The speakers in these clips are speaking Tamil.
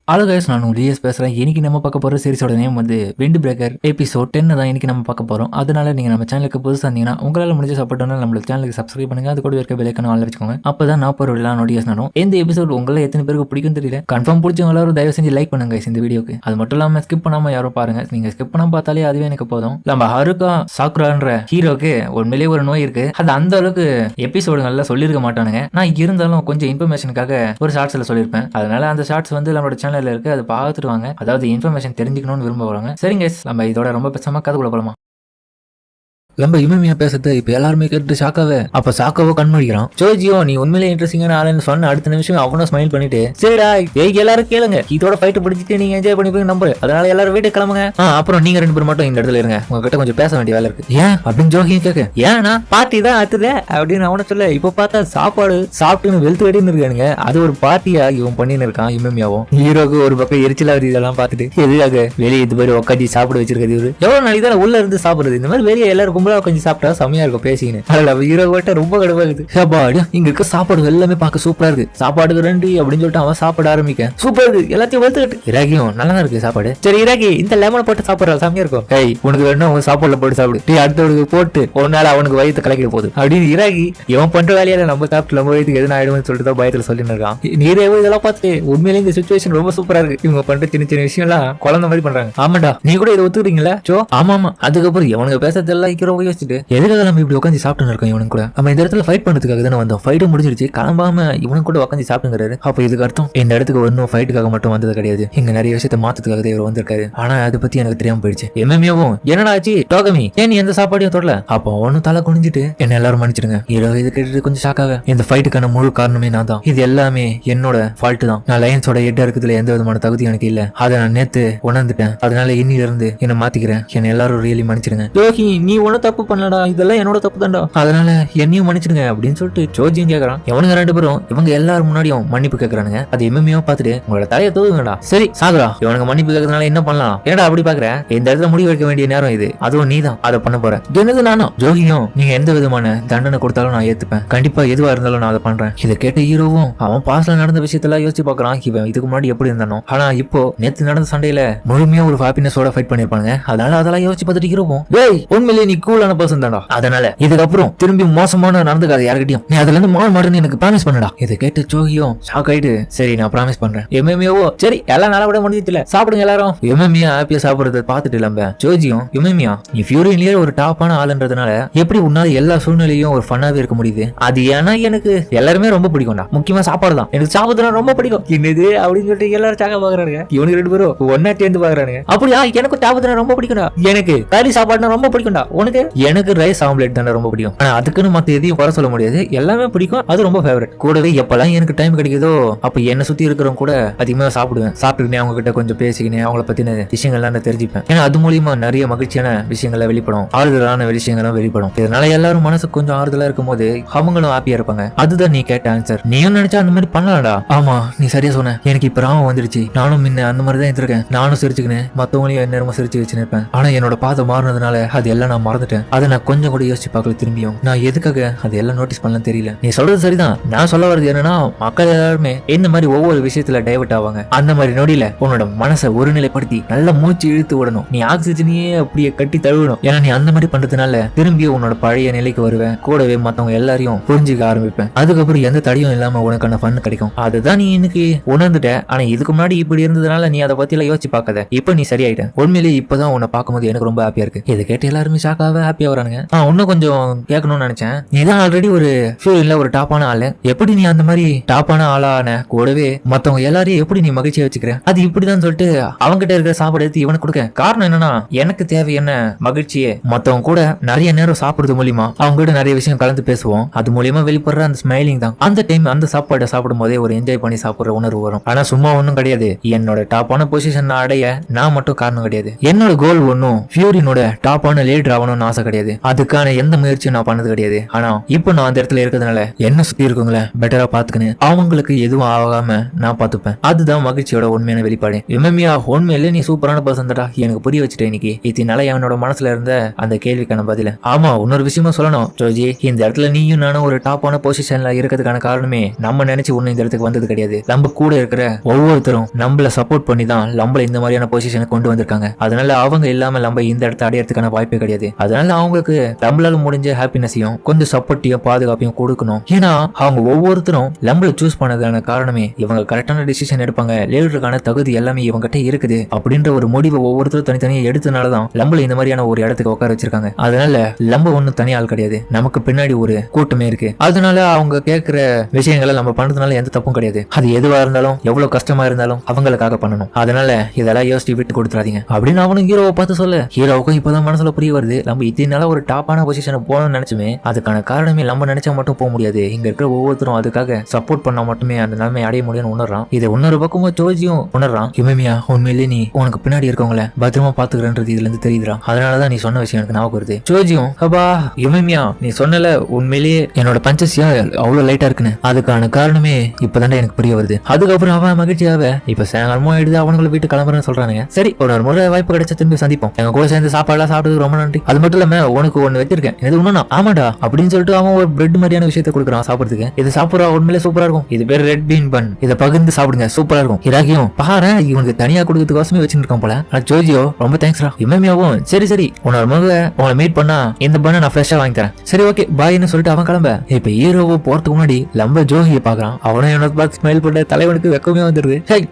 ஹலோ கைஸ், நான் டிஎஸ் பேசுகிறேன். இன்னைக்கு நம்ம பார்க்க போகிற சீரிஸோட நேம் வந்து விண்ட் பிரேக்கர் எபிசோட் 10 தான் இன்னைக்கு நம்ம பார்க்க போகிறோம். அதனால நீங்கள் நம்ம சேனலுக்கு புதுசாக இருந்தீங்கன்னா உங்களால் முடிஞ்ச சப்போர்ட் பண்ணால் நம்மளுக்கு சேனலுக்கு சப்ஸ்கிரைப் பண்ணுங்க. அது கூட இருக்க பெல்லைக்கான ஆள் வச்சுக்கோங்க. அப்போ தான் நான் போகிற எல்லாம் நோட்டிஃபிகேஷன் வரும். இந்த எபிசோட் உங்களை எத்தனை பேருக்கு பிடிக்கும் தெரியல. கன்ஃபார்ம் பிடிச்சவங்க எல்லாரும் தயவு செஞ்சு லைக் பண்ணுங்க இந்த வீடியோக்கு. அது மட்டும் இல்லாமல் ஸ்கிப் பண்ணாமல் யாரும் பாருங்க. நீங்கள் ஸ்கிப் பண்ணாமல் பார்த்தாலே அதுவே எனக்கு போதும். நம்ம ஹருகா சாக்குரான்ற ஹீரோக்கு உண்மையிலேயே ஒரு நோய் இருக்கு. அது அந்த அளவுக்கு எபிசோடுகள்ல சொல்லியிருக்க மாட்டானுங்க. நான் இருந்தாலும் கொஞ்சம் இன்ஃபர்மேஷனுக்காக ஒரு ஷார்ட்ஸ்ல சொல்லியிருப்பேன். அதனால அந்த ஷார்ட்ஸ் வந்து நம்மளோட சேனல்ல இருக்கு. அது பார்த்துட்டு வாங்க. அதாவது இன்ஃபர்மேஷன் தெரிஞ்சுக்கணும்னு விரும்புவாங்க. சரிங்க, நம்ம இதோட ரொம்ப பேசாம கதை போலாமா? நம்ம இமமியா பேசுறது இப்ப எல்லாருமே கேட்டு ஷாக்காவே அப்ப ஷாக்காவோ கண்மொழிக்கிறான். ஜோஜியோ, நீ உண்மையிலே இன்ட்ரெஸ்டிங்கான ஆளுன்னு சொன்ன அடுத்த நிமிஷம் அவனும் ஸ்மைல் பண்ணிட்டு, சரிடா எல்லாரும் கேளுங்க, இதோட ஃபைட் பிடிச்சிட்டு நீங்க என்ஜாய் பண்ணி போய் நம்புற, அதனால எல்லாரும் வீட்டுக்கு கிளம்புங்க. அப்புறம் நீங்க 2 பேர் மட்டும் இந்த இடத்துல இருங்க, உங்ககிட்ட கொஞ்சம் பேச வேண்டிய வேலை இருக்கு. ஏன் அப்படின்னு ஜோகியும் கேட்க, ஏன்னா பார்ட்டி தான் ஆத்துதே அப்படின்னு அவனை சொல்ல, இப்ப பார்த்தா சாப்பாடு சாப்பிட்டுன்னு வெளுத்து வெடின்னு இருக்கானுங்க. அது ஒரு பார்ட்டியா இவன் பண்ணின்னு இருக்கான். இமமியாவும் ஹீரோக்கு ஒரு பக்கம் எரிச்சலா வருது. இதெல்லாம் பார்த்துட்டு எதுக்காக வெளியே இது மாதிரி உட்காந்து சாப்பிட வச்சிருக்கிறது இவரு? எவ்வளவு நாளைக்கு தான் உள்ள இருந்து சாப்பிடுறது? இந்த மாதிரி வெளியே எல்லாரும் கொஞ்சம் சாப்பிட்டா செமையா இருக்கும் பேசிக்கின்னு. அதுல ஹீரோ கிட்ட ரொம்ப கடுப்பா இருக்குது. இங்க இருக்க சாப்பாடு எல்லாமே பார்க்க சூப்பரா இருக்கு, சாப்பாடுக்கு 2 அப்படின்னு சொல்லிட்டு அவன் சாப்பிட ஆரம்பிக்க. சூப்பரா இருக்கு, எல்லாத்தையும் வளர்த்துக்கிட்டு. இராகியும் நல்லா தான் இருக்கு சாப்பாடு. சரி இராகி, இந்த லெமனை போட்டு சாப்பிடுற செமையா இருக்கும். ஏய், உனக்கு வேணும் அவன் சாப்பாடுல போட்டு சாப்பிடு, டீ அடுத்தவனுக்கு போட்டு ஒரு நாள் அவனுக்கு வயிற்று கலக்கிட்டு போகுது அப்படின்னு இராகி இவன் பண்ற வேலையால நம்ம சாப்பிட்டு நம்ம வயிற்றுக்கு எதுவும் ஆயிடும்னு சொல்லிட்டு தான் பயத்துல சொல்லிட்டு இருக்கான். நீரே இதெல்லாம் பார்த்துட்டு உண்மையிலே இந்த சிச்சுவேஷன் ரொம்ப சூப்பரா இருக்கு. இவங்க பண்ற சின்ன சின்ன விஷயம் எல்லாம் குழந்தை மாதிரி பண்றாங்க. ஆமாடா, நீ கூட இதை ஒத்துக்கிறீங்களா? ஆமா. அதுக்கப்புறம் இவனுக்கு பேசுறது எல்லாம் ரொம்ப யோசிச்சுட்டு எதுக்காக நம்ம இப்படி உட்காந்து சாப்பிட்டு இருக்கோம் இவனுக்கு கூட? நம்ம இந்த இடத்துல ஃபைட் பண்றதுக்காக தானே வந்தோம். ஃபைட்டும் முடிஞ்சிருச்சு, கிளம்பாம இவனுக்கு கூட உட்காந்து சாப்பிட்டுங்கிறாரு. அப்ப இதுக்கு அர்த்தம் இந்த இடத்துக்கு ஒன்னும் ஃபைட்டுக்காக மட்டும் வந்தது கிடையாது. இங்க நிறைய விஷயத்த மாத்ததுக்காக இவர் வந்திருக்காரு. ஆனா அதை பத்தி எனக்கு தெரியாம போயிடுச்சு. எம்எம்ஏவும் என்னடா ஆச்சு டோகமி, ஏன் நீ எந்த சாப்பாடையும் தொடல? அப்போ ஒன்னும் தலை குனிஞ்சிட்டு என்ன எல்லாரும் மன்னிச்சிடுங்க. இது கேட்டு கொஞ்சம் ஷாக்காக, இந்த ஃபைட்டுக்கான முழு காரணமே நான் தான். இது எல்லாமே என்னோட ஃபால்ட் தான். நான் லயன்ஸோட ஹெட்டா இருக்கிறதுல எந்த விதமான தகுதி எனக்கு இல்ல. அதை நான் நேத்து உணர்ந்துட்டேன். அதனால இன்னில இருந்து என்ன மாத்திக்கிறேன். என்ன எல்லாரும் ரியலி மன்னிச்சிடுங்க. யோகி, நீ ஒன்னும் தப்பு பண்ணலடா, இதெல்லாம் என்னோட தப்பு தான்டா, அதனால என்னையும் மன்னிச்சிடுங்க அப்படின்னு சொல்லிட்டு ஜோஜியும் கேட்கறான். இவனுங்க 2 பேரும் இவங்க எல்லாரும் முன்னாடியும் மன்னிப்பு கேட்கறானுங்க. அது எம்எம்ஏவும் பார்த்துட்டு உங்களோட தலையை தூங்குங்கடா. சரி சாகுரா, இவனுக்கு மன்னிப்பு கேட்கறதுனால என்ன பண்ணலாம்? ஏடா அப்படி பாக்குறேன்? இந்த இடத்துல முடிவு வைக்க வேண்டிய நேரம் இது. அதுவும் நீ தான் அதை பண்ண போற. என்னது நானும்? ஜோகியும், நீங்க எந்த விதமான தண்டனை கொடுத்தாலும் நான் ஏத்துப்பேன். கண்டிப்பா எதுவா இருந்தாலும் நான் அதை பண்றேன். இதை கேட்ட ஹீரோவும் அவன் பாஸ்ட்ல நடந்த விஷயத்தெல்லாம் யோசிச்சு பாக்குறான். இவன் இதுக்கு முன்னாடி எப்படி இருந்தானோ, ஆனா இப்போ நேத்து நடந்த சண்டையில முழுமையா ஒரு ஹாப்பினஸோட ஃபைட் பண்ணிருப்பாங்க. அதனால அதெல்லாம் யோசிச்சு பார்த்துட்டு ஹீரோவும், டேய் உண்மையிலேயே நீ கூலான பர்சன் தான்டா, அதனால இதுக்கப்புறம் திரும்பி மோசமான நடந்துக்காது யாருக்கிட்டையும். நீ அதுல இருந்து மாடுன்னு எனக்கு ப்ராமிஸ் பண்ணடா. இதை கேட்டு ஜோகியும் ஷாக் ஆயிட்டு, சரி நான் ப்ராமிஸ் பண்றேன். எம்எம்ஏவோ, சரி எல்லாம் நல்லபடியா முடிஞ்சிச்சுல, சாப்பிடுங்க எல்லாரும். எம்எம்ஏ ஹாப்பியா சாப்பிடுறத பார்த்துட்டு இல்லாம ஜோஜியும், எம்எம்ஏ நீ ஃபியூரியன்லயே ஒரு டாப்பான ஆளுன்றதுனால எப்படி உன்னால எல்லா சூழ்நிலையும் ஒரு ஃபன்னாவே இருக்க முடியுது? அது ஏன்னா எனக்கு எல்லாருமே ரொம்ப பிடிக்கும்டா, முக்கியமா சாப்பாடு தான். எனக்கு சாப்பிடுறதுனா ரொம்ப பிடிக்கும். என்னது அப்படின்னு சொல்லிட்டு எல்லாரும் சாக்க பாக்குறாங்க. இவனுக்கு 2 பேரும் ஒன்னா சேர்ந்து பாக்குறாங்க. அப்படியா, எனக்கு சாப்பிடுறதுனா ரொம்ப பிடிக்கும்டா, எனக்கு கறி சாப்பாடுனா ரொம்ப பிடிக்கும்டா, உனக்கு? எனக்கு ரைஸ் ஆம்லெட் தானே ரொம்ப பிடிக்கும். ஆனா அதுக்குன்னு மத்த எதையும் குறை சொல்ல முடியாது, எல்லாமே பிடிக்கும், அது ரொம்ப ஃபேவரட். கூடவே எப்பெல்லாம் எனக்கு டைம் கிடைக்குதோ அப்ப என்ன சுத்தி இருக்கிறவங்க கூட அதிகமா சாப்பிடுவேன். சாப்பிட்டுக்கினே அவங்க கிட்ட கொஞ்சம் பேசிக்கினே அவங்கள பத்தின விஷயங்கள்லாம் நான் தெரிஞ்சுப்பேன். ஏன்னா அது மூலியமா நிறைய மகிழ்ச்சியான விஷயங்களை வெளிப்படும், ஆறுதலான விஷயங்களும் வெளிப்படும். இதனால எல்லாரும் மனசுக்கு கொஞ்சம் ஆறுதலா இருக்கும் போது அவங்களும் ஹாப்பியா இருப்பாங்க. அதுதான் நீ கேட்ட ஆன்சர். நீயும் நினைச்சா அந்த மாதிரி பண்ணலாம்டா. ஆமா, நீ சரியா சொன்ன. எனக்கு இப்ப ராமம் வந்துருச்சு. நானும் முன்ன அந்த மாதிரி தான் இருந்திருக்கேன். நானும் சிரிச்சுக்கினேன், மத்தவங்களையும் எந்நேரமும் சிரிச்சு வச்சுன்னு இருப்பேன். ஆனா என்னோட பாதை மாறினதுனால அது எல்லாம் நான் மறந்துட்டேன். அதை நான் கொஞ்சம் கூட யோசிச்சு பார்க்கல. திரும்பியும் நான் எதுக்காக அது எல்லாம் நோட்டீஸ் பண்ணலாம் தெரியல. நீ சொல்றது சரிதான். நான் சொல்ல வர்றது என்னன்னா, மக்கள் எல்லாருமே இந்த மாதிரி ஒவ்வொரு விஷயத்துல டைவர்ட் ஆவாங்க. அந்த மாதிரி நொடியில உன்னோட மனசை ஒருநிலைப்படுத்தி நல்லா மூச்சு இழுத்து விடணும். நீ ஆக்சிஜனையே அப்படியே கட்டி தழுவணும். ஏன்னா நீ அந்த மாதிரி பண்றதுனால திரும்பி உன்னோட பழைய நிலைக்கு வருவேன். கூடவே மத்தவங்க எல்லாரையும் புரிஞ்சுக்க ஆரம்பிப்பேன். அதுக்கப்புறம் எந்த தடையும் இல்லாம உனக்கான ஃபன் கிடைக்கும். அதுதான் நீ இன்னைக்கு உணர்ந்துட்ட. ஆனா இதுக்கு முன்னாடி இப்படி இருந்ததுனால நீ அதை பத்தி எல்லாம் யோசிச்சு பார்க்காத. இப்ப நீ சரியாயிட்ட. உண்மையிலேயே இப்பதான் உன்னை பார்க்கும்போது எனக்கு ரொம்ப ஹாப்பியா இருக்கு. இதை கேட்டு எல்லாருமே ஷாக்காவே ஹாப்பியா வரானுங்க. இன்னும் கொஞ்சம் கேட்கணும்னு நினைச்சேன். நீ தான் ஆல்ரெடி ஒரு ஃபியூரியன்ல ஒரு டாப்பான ஆளு. எப்படி நீ அந்த மாதிரி டாப்பான ஆளான கூடவே மத்தவங்க எல்லாரையும் எப்படி நீ மகிழ்ச்சியா வச்சுக்கிற? அது இப்படிதான் சொல்லிட்டு அவங்ககிட்ட இருக்கிற சாப்பாடு எடுத்து இவனுக்கு கொடுக்க. காரணம் என்னன்னா, எனக்கு தேவையான மகிழ்ச்சியே மத்தவங்க கூட நிறைய நேரம் சாப்பிடுறது மூலியமா அவங்க கூட நிறைய விஷயம் கலந்து பேசுவோம். அது மூலியமா வெளிப்படுற அந்த ஸ்மைலிங் தான். அந்த டைம் அந்த சாப்பாடை சாப்பிடும் போதே ஒரு என்ஜாய் பண்ணி சாப்பிடுற உணர்வு வரும். ஆனா சும்மா ஒன்னும் கிடையாது. என்னோட டாப்பான பொசிஷன் அடைய நான் மட்டும் காரணம் கிடையாது. என்னோட கோல் ஒன்னும் ஃபியூரியனோட டாப்பான லீடர் ஆகணும்னு ஆசை கிடையாது, அதுக்கான எந்த முயற்சியும் நான் பண்ணது கிடையாது. ஆனா இப்போ நான் அந்த இடத்துல இருக்கிறதுனால என்ன சுத்தி இருக்கவங்கள பெட்டரா பாத்துக்கணும், அவங்களுக்கு எதுவும் ஆகாம நான் பாத்துப்பேன். அதுதான் மகிழ்ச்சியோட உண்மையான வெளிப்பாடு. இமமியா உண்மையிலே நீ சூப்பரான பர்சன் தான்டா, எனக்கு புரிய வச்சுட்டேன் இன்னைக்கு. இதனால என்னோட மனசுல இருந்த அந்த கேள்விக்கான பதில. ஆமா, இன்னொரு விஷயமா சொல்லணும் ஜோஜி, இந்த இடத்துல நீயும் நானும் ஒரு டாப்பான பொசிஷன்ல இருக்கிறதுக்கான காரணமே நம்ம நினைச்சு ஒண்ணு இந்த இடத்துக்கு வந்தது கிடையாது. நம்ம கூட இருக்கிற ஒவ்வொருத்தரும் நம்மள சப்போர்ட் பண்ணி தான் நம்மள இந்த மாதிரியான பொசிஷனுக்கு கொண்டு வந்திருக்காங்க. அதனால அவங்க இல்லாம நம்ம இந்த இடத்த அடையறதுக்கான வாய்ப்பே கிடையாது. அதனால அவங்களுக்கு நம்மளால முடிஞ்ச ஹாப்பினஸையும் கொஞ்சம் சப்போர்ட்டையும் பாதுகாப்பையும் கொடுக்கணும். ஏன்னா அவங்க ஒவ்வொருத்தரும் நம்மள சூஸ் பண்ணதுக்கான காரணமே இவங்க கரெக்டான டிசிஷன் எடுப்பாங்க, லீடருக்கான தகுதி எல்லாமே இவங்ககிட்ட இருக்குது அப்படின்ற ஒரு முடிவை ஒவ்வொருத்தரும் தனித்தனியா எடுத்தனாலதான் நம்மள இந்த மாதிரியான ஒரு இடத்துக்கு உட்கார வச்சிருக்காங்க. அதனால நம்ம ஒண்ணும் தனி ஆள் கிடையாது, நமக்கு பின்னாடி ஒரு கூட்டமே இருக்கு. அதனால அவங்க கேட்கிற விஷயங்களை நம்ம பண்றதுனால எந்த தப்பும் கிடையாது. அது எதுவா இருந்தாலும் எவ்வளவு கஷ்டமா இருந்தாலும் அவங்களுக்காக பண்ணணும். அதனால இதெல்லாம் யோசிச்சு விட்டு கொடுத்துறாதீங்க அப்படின்னு அவனும் ஹீரோவை பார்த்து சொல்ல, ஹீரோவுக்கும் இப்பதான் மனசுல புரிய வருது, நம்ம இதனால ஒரு டாப்பான பொசிஷனை போகணும்னு நினைச்சுமே அதுக்கான காரணமே நம்ம நினைச்சா மட்டும் போக முடியாது, இங்க இருக்கிற ஒவ்வொருத்தரும் அதுக்காக சப்போர்ட் பண்ணா மட்டுமே அந்த நிலைமை அடைய முடியும்னு உணர்றான். இது இன்னொரு பக்கமும் ஜோஜியும் உணர்றான். இமமியா உண்மையிலே நீ உனக்கு பின்னாடி இருக்கவங்கள பத்திரமா பாத்துக்கிறன்றது இதுல இருந்து தெரியுதுறான். அதனாலதான் நீ சொன்ன விஷயம் எனக்கு ஞாபகம் வருது. ஜோஜியும் அப்பா இமமியா நீ சொன்னல உண்மையிலேயே என்னோட பஞ்சசியா அவ்வளவு லைட்டா இருக்குன்னு, அதுக்கான காரணமே இப்பதான் எனக்கு புரிய வருது. அதுக்கப்புறம் அவன் மகிழ்ச்சியாவ இப்ப சாயங்காலமா எடுத்து அவனுங்களை வீட்டு கிளம்புறேன்னு சொல்றானுங்க. சரி ஒரு முறை வாய்ப்பு கிடைச்சா திரும்பி சந்திப்போம், எங்க கூட சேர்ந்து சாப்பாடுலாம் சாப்பிட்டு ரொம்ப நன்றி. அது மட்டும் இல்லாம உனக்கு ஒண்ணு வச்சிருக்கேன், இது ஒண்ணுனா ஆமாடா அப்படின்னு சொல்லிட்டு அவன் ஒரு பிரெட் மாதிரியான விஷயத்தை கொடுக்குறான் சாப்பிடுறதுக்கு. இது சாப்பிடுறா உண்மையிலே சூப்பரா இருக்கும், இது பேர் ரெட் பீன் பன், இதை பகிர்ந்து சாப்பிடுங்க சூப்பரா இருக்கும். இராகியும் பாரு இவனுக்கு தனியா கொடுக்கறதுக்கோசமே வச்சிருக்கான் போல. ஜோஜியோ ரொம்ப தேங்க்ஸ்ரா. இமமியாவும் சரி சரி உன்னோட முக உங்களை மீட் பண்ணா இந்த பண்ண நான் ஃப்ரெஷ்ஷா வாங்கி தரேன், சரி ஓகே பாய்னு சொல்லிட்டு அவன் கிளம்ப. இப்ப ஹீரோவோ போறதுக்கு முன்னாடி நம்ம ஜோகியை பாக்குறான். அவனும் என்னோட பார்த்து ஸ்மைல் பண்ண தலைவனுக்கு வெக்கமே வந்துருது.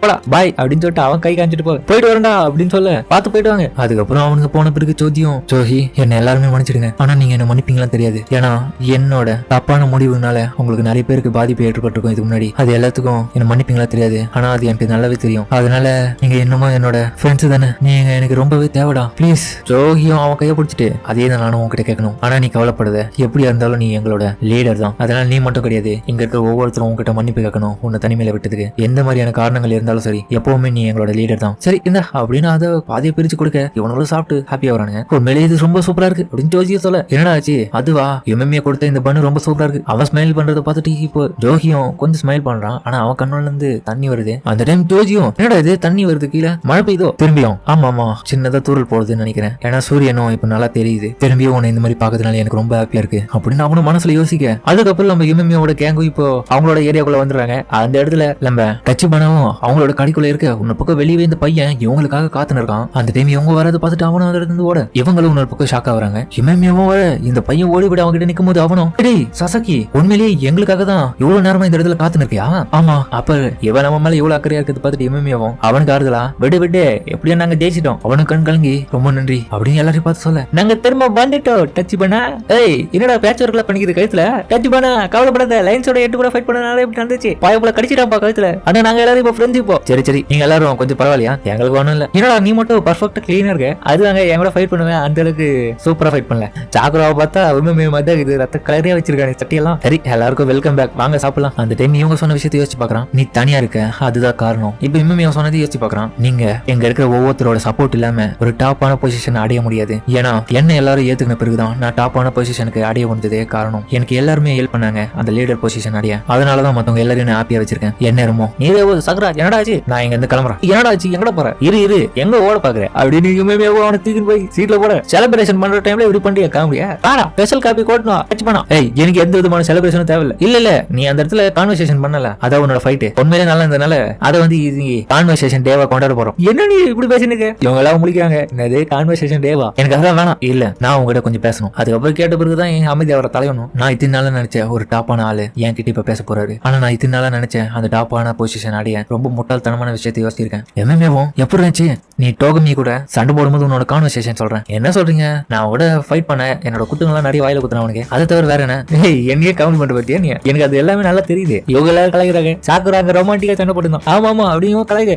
பாய் அப்படின்னு சொல்லிட்டு அவன் கை காமிச்சிட்டு போயிட்டு வரண்டா அப்படின்னு சொல்ல பார்த்து போயிட்டு வாங்க. அதுக்கப்புறம் அவனுக்கு போன பிறகு ஜோதியும் ஜோஹி என்ன எல்லாருமே மன்னிச்சிடுங்க, ஆனா நீங்க என்ன மன்னிப்பீங்களான்னு தெரியாது, ஏன்னா என்னோட தப்பான முடிவுனால உங்களுக்கு நிறைய பேருக்கு பாதிப்பு ஏற்பட்டிருக்கும் இதுக்கு முன்னாடி, அது எல்லாத்துக்கும் என்ன மன்னிப்பீங்களா தெரியாது, ஆனா அது எனக்கு நல்லாவே தெரியும். அதனால நீங்க என்னமோ என்னோட ஃப்ரெண்ட்ஸ் தானே, நீங்க எனக்கு ரொம்பவே தேவைடா ப்ளீஸ். ஜோகியும் அவன் கையை பிடிச்சிட்டு அதே தான் நானும் உங்ககிட்ட கேட்கணும், ஆனா நீ கவலைப்படுத, எப்படியா இருந்தாலும் நீ எங்களோட லீடர் தான், அதனால நீ மட்டும் கிடையாது இங்க இருக்கிற ஒவ்வொருத்தரும் உங்ககிட்ட மன்னிப்பு கேட்கணும், உன்னை தனிமையில விட்டதுக்கு எந்த மாதிரியான காரணங்கள் இருந்தாலும் சரி எப்பவுமே நீ எங்களோட லீடர் தான். சரி இந்த அப்படின்னு அதை பாதியை பிரிச்சு கொடுக்க இவனும் சாப்பிட்டு ஹாப்பியா வரானுங்க. உண்மையிலே இது ரொம்ப சூப்பரா இருக்கு அப்படின்னு ஜோஜியை சொல்ல, என்னடா ஆச்சு அதுவா எம்எம்ஏ கொடுத்த இந்த பண்ணு ரொம்ப சூப்பரா இருக்கு. அவன் ஸ்மைல் பண்றதை பார்த்துட்டு இப்போ ஜோகியும் கொஞ்சம் ஸ்மைல் பண்றான், ஆனா அவன் கண்ணோல இருந்து தண்ணி வருது. அந்த டைம் ஜோஜியும் என்னடா இது தண்ணி வருது கீழே மழை பெய்தோ திரும்பியும். ஆமா சின்னதா தூரல் போடுதுன்னு நினைக்கிறேன், ஏன்னா சூரியனும் இப்ப நல்லா தெரியுது, திரும்பியும் உன்னை இந்த மாதிரி பாக்குறதுனால எனக்கு ரொம்ப ஹாப்பியா இருக்கு அப்படின்னு அவனும் மனசுல யோசிக்க. அதுக்கப்புறம் நம்ம எம்எம்ஏவோட கேங்கும் இப்போ அவங்களோட ஏரியாக்குள்ள வந்துடுறாங்க. அந்த இடத்துல நம்ம டச்சு பண்ணவும் அவங்களோட கடைக்குள்ள இருக்க இன்னொரு பக்கம் வெளியே இந்த பையன் இவங்களுக்காக காத்துன்னு இருக்கான். அந்த டைம் இவங்க வரதை பார்த்துட்டு அவனும் அந்த இடத்துல ஓட, இவங்களும் இன்னொரு பக்கம் ஷாக்கா வராங்க. இமமியாவும் வர இந்த பையன் ஓடிவிட அவங்க கிட்ட நிக்கும் போது அவனும் டேய் சசகி உண்மையிலேயே எங்களுக்காக தான் இவ்வளவு நேரமா இந்த இடத்துல காத்துன்னு இருக்கியா? ஆமா. அப்ப இவன் நம்ம மேல இவ்வளவு அக்கறையா இருக்கிறது பார்த்துட்டு இமமியாவும் அவனுக்கு ஆறுதலா விடு எப்படியா நாங்க ஜெயிச்சிட்டோம், அவனுக்கு கண் கலங்கி ரொம்ப நன்றி அப்படின்னு எல்லாரையும் பார்த்து சொல்ல, நாங்க திரும்ப வந்துட்டோம் டச் பண்ணா. ஏய் என்னடா பேட்ச் ஒர்க்ல பண்ணிக்கிது கழுத்துல டச் பண்ணா, கவலைப்படாத லைன்ஸோட எட்டு கூட ஃபைட் பண்ணனால இப்படி நடந்துச்சு, பாயப்புல கடிச்சிட்டாப்பா கழுத்துல, ஆனா நாங்க எல்லாரும் இப்போ ஃப்ரெண்ட்ஸ் இப்போ. சரி நீங்க எல்லாரும் கொஞ்சம் பரவாயில்லையா, எங்களுக்கு ஒண்ணும் இல்ல. என்னடா நீ மட்டும் பர்ஃபெக்ட்டா கிளீனா இருக்க, அதுவாங்க என் கூட ஃபைட் பண்ணுவேன் அந்த அளவுக்கு சூப்பரா ஃபைட் பண்ணல. சாக்குராவை பார்த்தா உண்மை மாதிரி இது ரத்த கலரியா வச்சிருக்காங்க சட்டியெல்லாம். சரி எல்லாருக்கும் வெல்கம் பேக், வாங்க சாப்பிடலாம். அந்த டைம் இவங்க சொன்ன விஷயத்தை யோசிச்சு பாக்குறான், நீ தனியா இருக்க அதுதான் காரணம். இப்ப இவன் சொன்னதை யோசிச்சு பாக்குறான், நீங்க எங்க இருக்கிற ஒவ்வொருத்தரோட சப்போர்ட் இல்லாம ஒரு டாப்பான பொசிஷன் அடைய முடியாது, ஏன்னா என்ன எல்லாரும் ஏத்துக்கின பிறகுதான் நான் டாப்பான பொசிஷனுக்கு அடைய முடிஞ்சதே காரணம். எனக்கு எல்லாருமே ஹெல்ப் பண்ணாங்க அந்த லீடர் பொசிஷன் அடைய, அதனாலதான் மத்தவங்க எல்லாரும் ஹாப்பியா வச்சிருக்கேன். என்ன இருமோ நீ சக்ரா என்னடா ஆச்சு, நான் இங்க இருந்து கிளம்புறேன். என்னடா ஆச்சு எங்கட போற, இரு எங்க ஓட பாக்குறேன் அப்படின்னு அவனை தூக்கிட்டு போய் சீட்ல போட செலிப்ரேஷன் பண்ற டைம்ல இப்படி பண்றியா காமெடியா, ஸ்பெஷல் காப்பி கோட்டணும் டச் பண்ணா. ஏய் எனக்கு எந்த விதமான செலிப்ரேஷனும் தேவையில்ல. இல்ல நீ அந்த இடத்துல கான்வர்சேஷன் பண்ணல, அதான் உன்னோட ஃபைட் உண்மையிலே நல்லா இருந்தனால அதை வந்து கான்வர்சேஷன் டேவா கொண்டாட போறோம். என்ன நீ இப்படி பேசுனீங்க, இவங்க எல்லாம் முடிக்கிறாங்க என்னது கான்வர்சேஷன் டேவா, எனக்கு அதான் வேணாம். இல்ல நான் உங்ககிட்ட கொஞ்சம் பேசணும். அதுக்கப்புறம் கேட்ட பிறகுதான் என் அமைதி அவரை தலைவனும், நான் இத்தனை நாளா நினைச்சேன் ஒரு டாப்பான ஆளு என் கிட்ட இப்ப பேச போறாரு, ஆனா நான் இத்தனை நாளா நினைச்சேன் அந்த டாப்பான பொசிஷன் அடைய ரொம்ப முட்டாள்தனமான விஷயத்தை யோசிச்சிருக்கேன். எம்எம்ஏவும் எப்படி இருந்துச்சு, நீ டோகமி கூட சண்டை போடும்போது உன்னோட கான்வர்சேஷன் சொல்றேன், என்ன சொல்றீங்க, நான் கூட ஃபைட் பண்ண என்னோட குத்துங்கெல்லாம் நிறைய வாயில குத்துறேன் அவனுக்கு, அதை தவிர வேற என்ன என்னையே கவுண்ட் பண்ண பத்தியா நீ, எனக்கு அது எல்லாமே நல்லா தெரியுது. இவங்க எல்லாரும் கலாய்கிறாங்க, சாக்குறாங்க ரொமான்டிக்கா சண்டை போட்டுருந்தோம். ஆமா அப்படின்னு கலாய்க,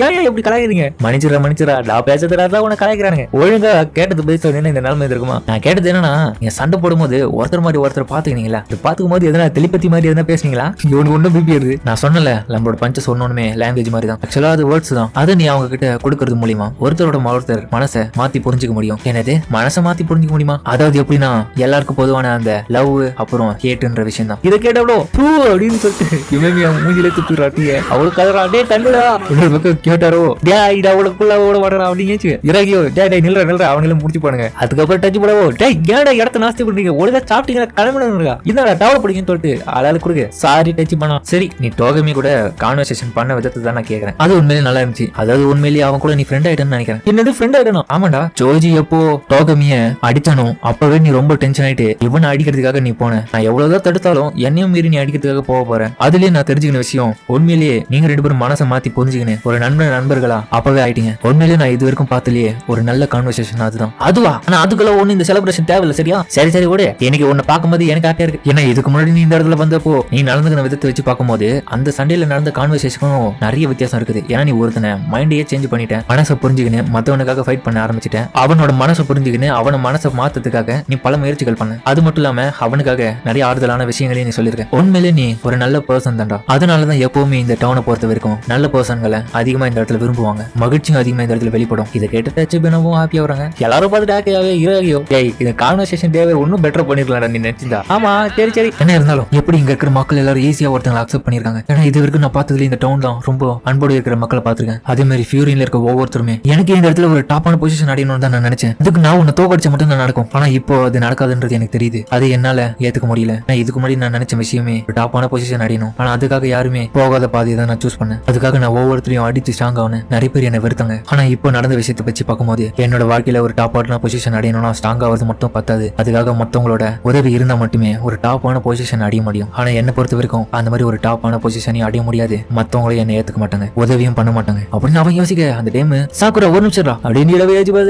ஏன் எப்படி கலாய்க்கிறீங்க, மன்னிச்சிரா நான் பேசுறதுதான் உன கலாய்க்கிறாங்க. ஒழுங்கா கேட்டது பேச இந்த நிலைமை இருக்குமா, நான் கேட்டது என்னன்னா நீங்க சண்டை போடும்போது ஒருத்தர் மாதிரி ஒருத்தர் பாத்துக்கினீங்களா, பாத்துக்கும் போது எதனா தெளிப்பத்தி மாதிரி எதனா பேசுனீங்களா, இவனுக்கு ஒன்றும் பிபி வருது. நான் சொன்னல நம்மளோட பஞ்ச சொன்னோமே லாங்குவேஜ் மாதிரி தான், ஆக்சுவலா அது வேர்ட்ஸ் தான், அதை நீ அவங்க கிட்ட கொடுக்கறது மூலியமா ஒருத்தரோட ஒருத்தர் மனசை மாத்தி புரிஞ்சுக்க முடியும். என்னது மனசை மாத்தி புரிஞ்சுக்க முடியுமா? அதாவது எப்படின்னா எல்லாருக்கும் பொதுவான அந்த லவ் அப்புறம் ஹேட்ன்ற விஷயம் தான். இதை கேட்டவளோ பூ அப்படின்னு சொல்லிட்டு யுமேமியா மூஞ்சிலே துப்பிடுறாட்டிய அவளுக்கு கதறா டே தண்ணுடா. இன்னொரு பக்கம் கேட்டாரோ டே இது அவளுக்குள்ள ஓட வர்றா அப்படின்னு இறகியோ டே டே நில்ற அவங்களும் முடிச்சு போனுங்க. அதுக்கப்புறம் டச் போடவோ டே ஏடா இடத்த நாஸ்தி பண்றீங்க ஒழுங்கா சாப்பிட்டீங்க கிளம்பிடுங்க இந்த டவலை பிடிக்குன்னு சொல்லிட்டு ஆளாளு கொடுங்க சாரி டச் பண்ணா. சரி நீ டோகமி கூட கான்வர்சேஷன் பண்ண விதத்தை தான் நான் கேட்கறேன். அது உண்மையிலே நல்லா இருந்துச்சு. அதாவது உண்மையிலேயே அவன் கூட நீ ஃப்ரெண்ட் ஆயிட்டேன்னு நினைக்கிறேன். என்னது ஃப்ரெண்ட் ஆயிட்டணும்? ஆமாண்டா ஜோஜி எப்போ டோகமிய அடிச்சானோ அப்பவே நீ ரொம்ப டென்ஷன் ஆயிட்டு இவனை அடிக்கிறதுக்காக நீ போன. நான் எவ்வளவுதான் தடுத்தாலும் என்னையும் மீறி நீ அடிக்கிறதுக்காக போக போறேன். அதுலயே நான் தெரிஞ்சுக்கின விஷயம் உண்மையிலேயே நீங்க 2 பேரும் மனசை மாத்தி புரிஞ்சுக்கினேன் ஒரு நண்பர்களா அப்பவே ஆயிட்டீங்க. உண்மையிலேயே நான் இது வரைக்கும் பார்த்தலையே ஒரு நல்ல கான்வர்சேஷன் அதுதான். அதுவா? ஆனா அதுக்குள்ள ஒண்ணு இந்த செலிப்ரேஷன் தேவையில்ல சரியா? சரி ஓடு. எனக்கு உன்னை பார்க்கும்போது எனக்கு ஹாப்பியா இருக்கு. ஏன்னா இதுக்கு முன்னாடி நீ இந்த இடத்துல வந்தப்போ நீ நடந்துக்கிற விதத்தை வச்சு பார்க்கும்போது அந்த சண்டையில நடந்த கான்வர்சேஷனும் நிறைய வித்தியாசம் இருக்குது. ஏன்னா நீ ஒருத்தனை மைண்டையே சேஞ்ச் பண்ணிட்டேன், மனசை புரிஞ்சுக்கின்னு மத்தவனுக்காக ஃபைட் பண்ண ஆரம்பிச்சிட்டேன். அவனோட மனசை புரிஞ்சுக்கின்னு அவன மனசை மாத்ததுக்காக நீ பல முயற்சிகள் பண்ண. அது மட்டும் இல்லாம அவனுக்காக நிறைய ஆறுதலான விஷயங்களையும் நீ சொல்லிருக்க. உண்மையிலே நீ ஒரு நல்ல பர்சன் தான்டா. அதனாலதான் எப்பவுமே இந்த டவுனை பொறுத்த வரைக்கும் நல்ல பர்சன்களை அதிகமா இந்த இடத்துல விரும்புவாங்க, மகிழ்ச்சியும் அதிகமா இந்த இடத்துல வெளிப்படும். இதை கேட்டு டச் பண்ணவும் ஹாப்பியா வராங்க. எல்லாரும் பார்த்து ஹாப்பியாவே இறகியோ டேய் இந்த கான்வர்சேஷன் தேவை இன்னும் பெட்டர் பண்ணிருக்கலாம் நீ நினைச்சிருந்தா. ஆமா சரி என்ன இருந்தாலும் எப்படி இங்க இருக்கிற மக்கள் எல்லாரும் ஈஸியா ஒருத்தங்களை அக்செப்ட் பண்ணிருக்காங்க. ஏன்னா இது வரைக்கும் நான் பார்த்ததுல இந்த டவுன் தான் ரொம்ப அன்போடு இருக்கிற மக்களை பார்த்திருக்கேன். அதே மாதிரி ஃபியூரின்ல இருக்க ஒவ்வொருத்தருமே எனக்கு இந்த இடத்துல ஒரு டாப்பான பொசிஷன் அடையணும்னு தான் நான் நினைச்சேன். இதுக்கு நான் உன்னை தோக்கடிச்ச மட்டும் தான் நடக்கும். ஆனா இப்போ அது நடக்காதுன்றது எனக்கு தெரியுது. அது என்னால ஏத்துக்க முடியல. நான் இதுக்கு முன்னாடி நான் நினைச்ச விஷயமே ஒரு டாப்பான பொசிஷன் அடையணும். ஆனா அதுக்காக யாருமே போகாத பாதையை தான் நான் சூஸ் பண்ணேன். அதுக்காக நான் ஒவ்வொருத்தரையும் அடிச்சு ஸ்ட்ராங் ஆகணும். நிறைய பேர் என்னை வெறுத்தாங்க. ஆனா இப்போ நடந்த விஷயத்தை வச்சு பார்க்கும்போது என்னோட வாழ்க்கையில ஒரு டாப்பான பொசிஷன் அடையணும்னா ஸ்ட்ராங் ஆகிறது மட்டும் பத்தாது. அதுக்காக மத்தவங்களோட உதவி இருந்தா மட்டுமே ஒரு டாப்பான பொசிஷன் அடைய முடியும். ஆனா என்ன பொறுத்த வரைக்கும் அந்த மாதிரி ஒரு டாப்பான பொசிஷனையும் அடைய முடியாது. மத்தவங்களையும் என்ன ஏத்துக்க மாட்டாங்க, உதவியும் பண்ண மாட்டாங்க அப்படின்னு அவன் யோசிக்க அந்த டைம் சாக்குரா ஒரு நிமிஷம் அப்படின்னு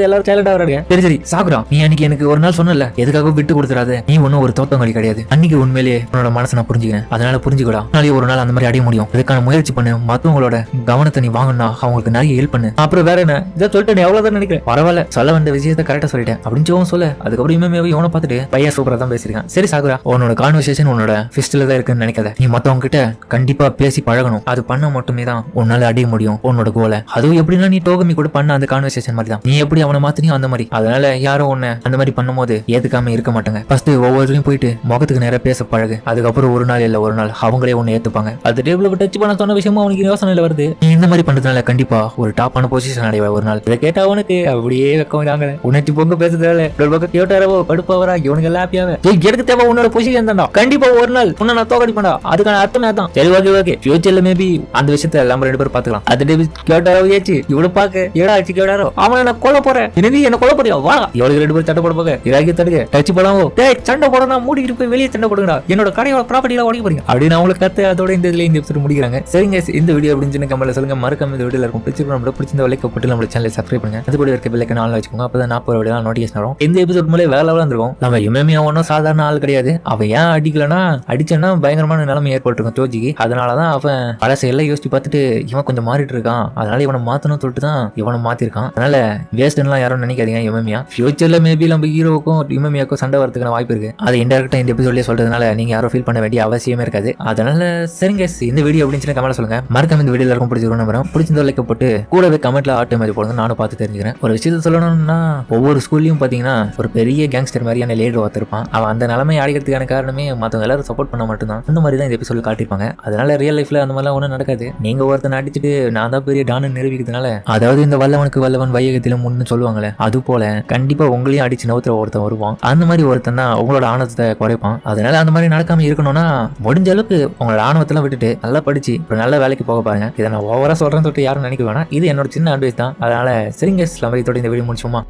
எல்லாரும் சைலண்டா வராங்க. சரி சாக்குரா நீ அன்னைக்கு எனக்கு ஒரு நாள் சொன்னல எதுக்காக விட்டு கொடுத்துறாது, நீ ஒன்னும் ஒரு தோத்தங்களி கிடையாது. அன்னைக்கு உண்மையிலேயே உன்னோட மனசை நான் புரிஞ்சுக்கிறேன். அதனால புரிஞ்சுக்கடா நாளைக்கு ஒரு நாள் அந்த மாதிரி அடைய முடியும். இதுக்கான முயற்சி பண்ணு. மத்தவங்களோட கவனத்தை நீ வாங்கினா அவங்களுக்கு நிறைய ஹெல்ப் பண்ணு. அப்புறம் வேற என்ன இதை சொல்லிட்டு எவ்வளவுதான் நினைக்கிறேன். பரவாயில்ல சொல்ல வேண்டிய விஷயத்த கரெக்டா சொல்லிட்டேன் அப்படின்னு சொல்ல. அதுக்கப்புறம் இவனை பார்த்துட்டு பையன் சூப்பரா தான் பேசிருக்கான். சரி சாகுரா உன்னோட கான்வர்சேஷன் உன்னோட ஃபிஸ்ட்ல தான் இருக்குன்னு நினைக்காத. நீ மத்தவங்க கிட்ட கண்டிப்பா பேசி பழகணும். அது பண்ண மட்டுமே தான் உன்னால அடைய முடியும் உன்னோட கோலை. அதுவும் எப்படின்னா நீ டோகமி கூட பண்ண அந்த கான்வர்சேஷன் மாதிரி தான். நீ எப்படி அவனை மாத்தினியோ அந்த மாதிரி. அதனால யாரும் உன்னை அந்த மாதிரி பண்ணும்போது ஏத்துக்காம இருக்க மாட்டாங்க. ஃபர்ஸ்ட் ஒவ்வொருத்தரையும் போயிட்டு முகத்துக்கு நேரம் பேச பழகு. அதுக்கப்புறம் ஒரு நாள் இல்ல ஒரு நாள் அவங்களே உன்னை ஏத்துப்பாங்க. அது டேபிள் டச் பண்ண சொன்ன விஷயமும் அவனுக்கு யோசனையில வருது. நீ இந்த மாதிரி பண்றதுனால கண்டிப்பா ஒரு டாப்பான பொசிஷன் அடைவா ஒரு நாள். இதை கேட்டா அவனுக்கு அப்படியே வைக்கிறாங்க. உணர்ச்சி பொங்க பேசுறதால கேட்டாரவோ கடுப்பாவரா இவனுக்கு எல்லாம் ஹாப்பியாவே எனக்கு தேவை உன்னோட பொசிஷன் தான்டா. கண்டிப்பா ஒரு நாள் உன்னை நான் தோக்கடிப்பேன்டா. அதுக்கான அர்த்தமே தான். சரி ஓகே ஃபியூச்சர்ல மேபி அந்த விஷயத்த எல்லாம் 2 பேரும் பாத்துக்கலாம். அது டேபிள் கேட்டாரோ ஏச்சு இவ்வளவு பாக்க ஏடா ஆச்சு கேட்டாரோ அவனை நான் கொல்ல போறேன். என்ன கொல்ல போறியா வா. இவளுக்கு 2 பேரும் சண்டை போட போக இராக்கி தடுக்க டச் பண்ணாமோ டேய் சண்டை போடனா மூடிட்டு போய் வெளியே சண்டை போடுங்கடா. என்னோட கடையோட ப்ராப்பர்ட்டில உடைக்க போறீங்க அப்படின்னு அவங்களுக்கு கத்து. அதோட இந்த எபிசோட் முடிக்கிறாங்க. சரிங்க இந்த வீடியோ அப்படின்னு கமெண்ட்ல சொல்லுங்க. மறக்காம இந்த வீடியோல இருக்கும் பிடிச்சிருந்தா லைக் போட்டு நம்ம சேனலை சப்ஸ்கிரைப் பண்ணுங்க. அது கூட இருக்க பெல் ஐகானை ஆன்ல வச்சுக்கோங்க. அப்பதான் நான் போற வீடியோ நோட்டிஃபிகேஷன் வரும். இந்த எபிசோட் மூலம் வேற லெவலா இருந்திருக்கும். நம்ம யுமேமியா ஒன்னும் சாதாரண ஆள் கிடையாது. அவன் ஏன் அடிச்சனா பயங்கரமான நிலைமை ஏற்பட்டிருக்கும் ஜோஜிக்கு. அதனாலதான் அவன் பழசையெல்லாம் யோசிச்சு பார்த்துட்டு இவன் கொஞ்சம் மாறிட்டு இருக்கான். அதனால இவனை மாத்தணும் சொல்லிட்டு தான் இவனை மாத்திருக்கான். அதனால வேஸ்ட்லாம் யாரும் நினைக்காதீங்க. யுமேமியா ஃபியூச்சர்ல மேபி நம்ம ஹீரோவுக்கும் யுமேமியாக்கும் சண்டை வரதுக்கான வாய்ப்பு இருக்கு. அதை இன்டெரக்டா இந்த எபிசோட்லயே சொல்றதுனால நீங்க யாரும் ஃபீல் பண்ண வேண்டிய அவசியமே இருக்காது. அதனால சரிங்க இந்த வீடியோ அப்படின்னு கமெண்ட்ல சொல்லுங்க. மறக்காம இந்த வீடியோல இருக்கும் பிடிச்சிருந்தா லைக் போட்டு கூடவே கமெண்ட்ல ஆட்டோமேட்டிக் போடுங்க. நானும் பார்த்து தெரிஞ்சுக்கிறேன். ஒரு விஷயத்த சொல்லணும்னா ஒவ்வொரு ஸ்கூல்லையும் பாத்தீங்கன்னா ஒரு பெரிய கேங்ஸ்டர் மாதிரியான லீடர் ஒருத்திருப்பான். அவன் அந்த நிலைமை அடிக்கிறதுக்கான காரணமே மற்றவங்க எல்லாரும் சப்போர்ட் பண்ண மட்டும்தான். அந்த மாதிரி தான் இந்த எபிசோட் காட்டிருப்பாங்க. அதனால ரியல் லைஃப்ல அந்த மாதிரிலாம் ஒன்றும் நடக்காது. நீங்க ஒருத்தனை அடிச்சுட்டு நான் தான் பெரிய டான்னு நிரூபிக்கிறதுனால, அதாவது இந்த வல்லவனுக்கு வல்லவன் வையகத்திலும் முன்னு சொல்லுவாங்களே, அது போல கண்டிப்பா உங்களையும் அடிச்சு நவுத்துற ஒருத்தன் வருவான். அந்த மாதிரி ஒருத்தன் தான் உங்களோட ஆணவத்தை குறைப்பான். அதனால அந்த மாதிரி நடக்காம இருக்கணும்னா முடிஞ்ச அளவுக்கு உங்களோட ஆணவத்தெல்லாம் விட்டுட்டு நல்லா படிச்சு ஒரு நல்ல வேலைக்கு போக பாருங்க. இதை நான் ஓவரா சொல்றேன்னு சொல்லிட்டு யாரும் நினைக்க வேணாம். இது என்னோட சின்ன அட்வைஸ் தான். அதனால சரிங்க இதோட இந்த வீடியோ முடிச்சோமா.